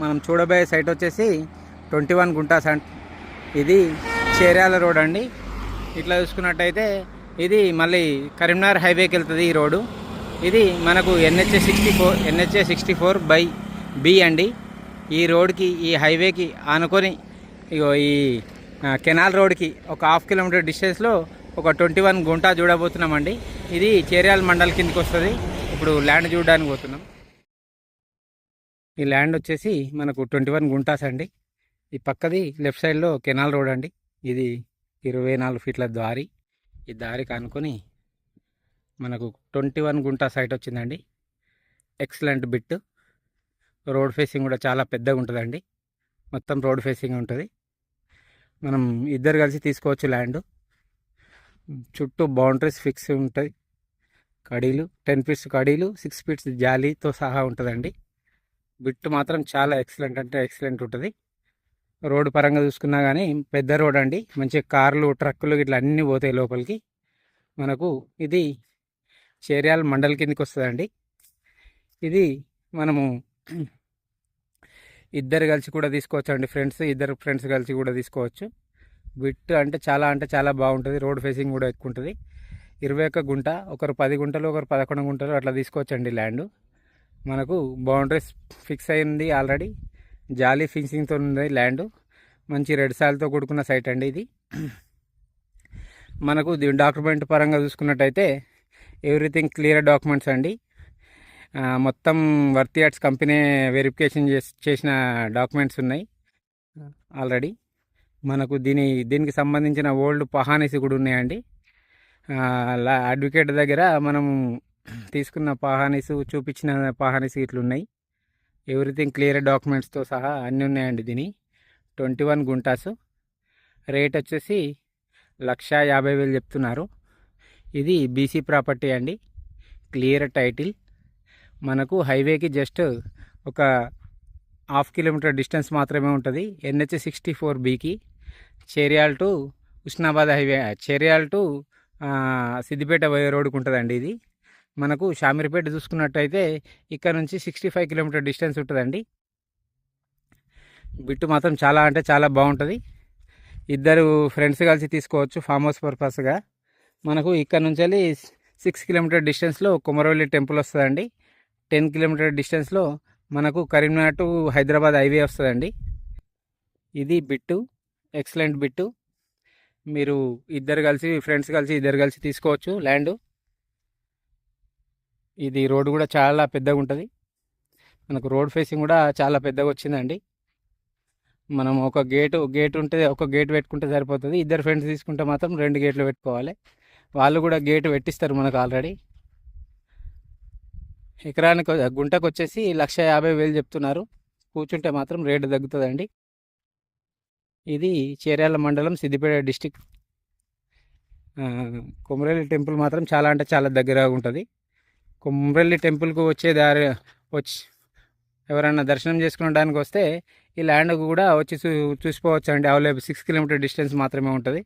మనం చూడబోయే సైట్ వచ్చేసి 21 గుంటాస్ అండ్ ఇది చేర్యాల రోడ్ అండి. ఇట్లా చూసుకున్నట్టయితే ఇది మళ్ళీ కరీంనగర్ హైవేకి వెళ్తుంది ఈ రోడ్డు. ఇది మనకు NH64/B అండి. ఈ రోడ్కి ఈ హైవేకి ఆనుకొని ఇగో ఈ కెనాల్ రోడ్కి ఒక హాఫ్ కిలోమీటర్ డిస్టెన్స్లో ఒక 21 గుంటా చూడబోతున్నామండి. ఇది చేర్యాల మండల్ కిందకి వస్తుంది. ఇప్పుడు ల్యాండ్ చూడడానికి పోతున్నాం. ఈ ల్యాండ్ వచ్చేసి మనకు 21 గుంటాస్ అండి. ఈ పక్కది లెఫ్ట్ సైడ్లో కెనాల్ రోడ్ అండి. ఇది 24 ఫీట్ల దారి. ఈ దారికి అనుకొని మనకు 21 గుంటా సైట్ వచ్చిందండి. Excellent bit. రోడ్ ఫేసింగ్ కూడా చాలా పెద్దగా ఉంటుందండి. మొత్తం రోడ్ ఫేసింగ్ ఉంటుంది. మనం ఇద్దరు కలిసి తీసుకోవచ్చు ల్యాండ్. చుట్టూ బౌండరీస్ ఫిక్స్ ఉంటాయి. కడీలు 10 ఫీట్స్ కడీలు, 6 ఫీట్స్ జాలీతో సహా ఉంటుందండి. బిట్ మాత్రం చాలా ఎక్సలెంట్ అంటే ఎక్సలెంట్ ఉంటుంది. రోడ్డు పరంగా చూసుకున్నా కానీ పెద్ద రోడ్ అండి. మంచి కార్లు, ట్రక్కులు ఇట్లా అన్నీ పోతాయి లోపలికి. మనకు ఇది చేర్యాల మండల్ కిందకి వస్తుందండి. ఇది మనము ఇద్దరు కలిసి కూడా తీసుకోవచ్చు అండి. ఇద్దరు ఫ్రెండ్స్ కలిసి కూడా తీసుకోవచ్చు. బిట్ అంటే చాలా బాగుంటుంది. రోడ్ ఫేసింగ్ కూడా ఎక్కువ ఉంటుంది. 21 గుంట, ఒకరు 10 గుంటలు, ఒకరు 11 గుంటలు అట్లా తీసుకోవచ్చండి ల్యాండ్. మనకు బౌండరీస్ ఫిక్స్ అయింది ఆల్రెడీ. జాలీ ఫిన్సింగ్తో ఉంది ల్యాండ్. మంచి రెడ్ సాయిల్తో కూడుకున్న సైట్ అండి ఇది. మనకు డాక్యుమెంట్ పరంగా చూసుకున్నట్టయితే ఎవ్రీథింగ్ క్లియర్ డాక్యుమెంట్స్ అండి. మొత్తం వర్త్ యార్డ్స్ కంపెనీ వెరిఫికేషన్ చేసిన డాక్యుమెంట్స్ ఉన్నాయి ఆల్రెడీ. మనకు దీనికి సంబంధించిన ఓల్డ్ పహానీస్ కూడా ఉన్నాయండి. అడ్వకేట్ దగ్గర మనం తీసుకున్న పహానీస్, చూపించిన పహానీస్ ఇట్లున్నాయి. ఎవ్రీథింగ్ క్లియర్ డాక్యుమెంట్స్తో సహా అన్నీ ఉన్నాయండి. దీని 21 గుంటాసు. రేట్ వచ్చేసి 1,50,000 చెప్తున్నారు. ఇది బీసీ ప్రాపర్టీ అండి. Clear title. మనకు హైవేకి జస్ట్ ఒక హాఫ్ కిలోమీటర్ డిస్టెన్స్ మాత్రమే ఉంటుంది. NH64Bకి Cheryal to Husnabad highway, Cheryal to Siddipet రోడ్డుకు ఉంటుందండి. ఇది మనకు షామీర్పేట చూసుకున్నట్టయితే ఇక్కడ నుంచి 65 కిలోమీటర్ డిస్టెన్స్ ఉంటుందండి. బిట్టు మాత్రం చాలా బాగుంటుంది. ఇద్దరు ఫ్రెండ్స్ కలిసి తీసుకోవచ్చు ఫామ్ హౌస్ పర్పస్గా. మనకు ఇక్కడ నుంచి వెళ్ళి 6 కిలోమీటర్ డిస్టెన్స్లో కొమరవెల్లి టెంపుల్ వస్తుందండి. 10 కిలోమీటర్ డిస్టెన్స్లో మనకు కరీంనగర్ టు హైదరాబాద్ హైవే వస్తుందండి. ఇది బిట్టు, ఎక్సలెంట్ బిట్టు. మీరు ఫ్రెండ్స్ కలిసి ఇద్దరు కలిసి తీసుకోవచ్చు ల్యాండ్. ఇది రోడ్డు కూడా చాలా పెద్దగా ఉంటుంది. మనకు రోడ్ ఫేసింగ్ కూడా చాలా పెద్దగా వచ్చిందండి. మనం ఒక గేట్ ఉంటే ఒక గేట్ పెట్టుకుంటే సరిపోతుంది. ఇద్దరు ఫ్రెండ్స్ తీసుకుంటే మాత్రం 2 గేట్లు పెట్టుకోవాలి. వాళ్ళు కూడా గేట్ పెట్టిస్తారు మనకు ఆల్రెడీ. ఎకరానికి గుంటకు వచ్చేసి 1,50,000 చెప్తున్నారు. కూర్చుంటే మాత్రం రేటు తగ్గుతుందండి. ఇది చేర్యాల మండలం, సిద్దిపేట డిస్టిక్. కొమరవెల్లి టెంపుల్ మాత్రం చాలా దగ్గరగా ఉంటుంది. కొమరవెల్లి టెంపుల్కు వచ్చే దారి ఎవరైనా దర్శనం చేసుకోవడానికి వస్తే ఈ ల్యాండ్ కూడా వచ్చి చూసిపోవచ్చు అండి. అవైలబుల్ 6 కిలోమీటర్ డిస్టెన్స్ మాత్రమే ఉంటుంది.